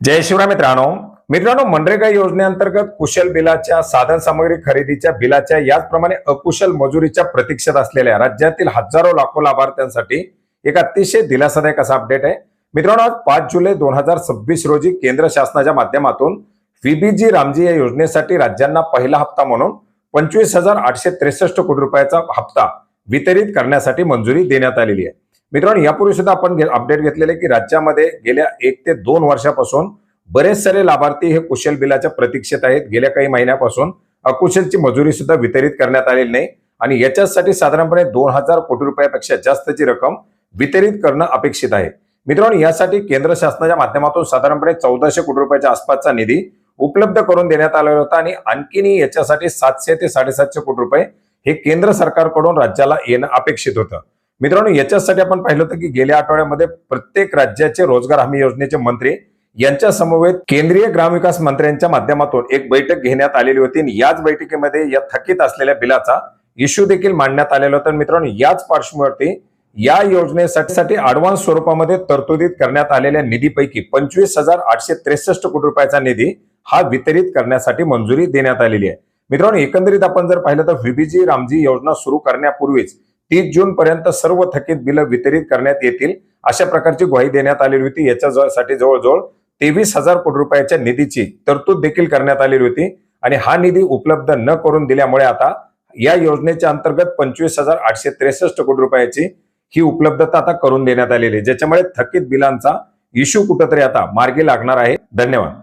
जय शिवराय मित्रांनो मनरेगा योजनेअंतर्गत कुशल बिलाच्या साधन सामग्री खरेदीच्या बिलाच्या याचप्रमाणे अकुशल मजुरीच्या प्रतीक्षेत असलेल्या राज्यातील हजारो लाखो लाभार्थ्यांसाठी एक अतिशय दिलासादायक असा अपडेट आहे। मित्रांनो, आज 5 जुलै 2026 रोजी केंद्र शासनाच्या माध्यमातून व्हीबीजी रामजी या योजनेसाठी राज्यांना पहिला हप्ता म्हणून 25,863 कोटी रुपयाचा हप्ता वितरित करण्यासाठी मंजुरी देण्यात आलेली आहे। मित्रांनो, यापूर्वी सुद्धा आपण अपडेट घेतलेले की राज्यामध्ये गेल्या 1 ते 2 वर्षापासून बरेच सारे लाभार्थी हे कुशल बिलाच्या प्रतीक्षेत आहेत। गेल्या काही महिन्यापासून अकुशलची मजुरी सुद्धा वितरित करण्यात आलेली नाही आणि याच्यासाठी साधारणपणे 2,000 कोटी रुपयापेक्षा जास्तची रक्कम वितरित करणं अपेक्षित आहे। मित्रांनो, यासाठी केंद्र शासनाच्या माध्यमातून साधारणपणे 1400 कोटी रुपयाच्या आसपासचा निधी उपलब्ध करून देण्यात आलेला होता आणि आणखीनही याच्यासाठी 700 ते 750 कोटी रुपये हे केंद्र सरकारकडून राज्याला येणं अपेक्षित होतं। मित्रांनो, याच्यासाठी आपण पाहिलं होतं की गेल्या आठवड्यामध्ये प्रत्येक राज्याचे रोजगार हमी योजनेचे मंत्री यांच्या समवेत केंद्रीय ग्रामविकास मंत्र्यांच्या माध्यमातून एक बैठक घेण्यात आलेली होती आणि याच बैठकीमध्ये या थकीत असलेल्या बिलाचा इश्यू देखील मांडण्यात आलेला होता। मित्रांनो, याच पार्श्वभूमीवरती या योजनेसाठी ऍडव्हान्स स्वरूपामध्ये तरतुदीत करण्यात आलेल्या निधीपैकी 25,863 कोटी रुपयाचा निधी हा वितरित करण्यासाठी मंजुरी देण्यात आलेली आहे। मित्रांनो, एकंदरीत आपण जर पाहिलं तर व्हीबीजी रामजी योजना सुरू करण्यापूर्वीच 30 जून पर्यंत सर्व थकीत बिल वितरित करण्यात येतील अशा प्रकारची ग्वाही देण्यात आलेली होती। याच्यासाठी जवळजवळ 23,000 कोटी रुपयाच्या निधीची तरतूद देखील करण्यात आलेली होती आणि हा निधी उपलब्ध न करून दिल्यामुळे आता या योजनेच्या अंतर्गत 25,863 कोटी रुपयाची ही उपलब्धता आता करून देण्यात आलेली आहे, ज्याच्यामुळे थकीत बिलांचा इश्यू कुठेतरी आता मार्गी लागणार आहे। धन्यवाद।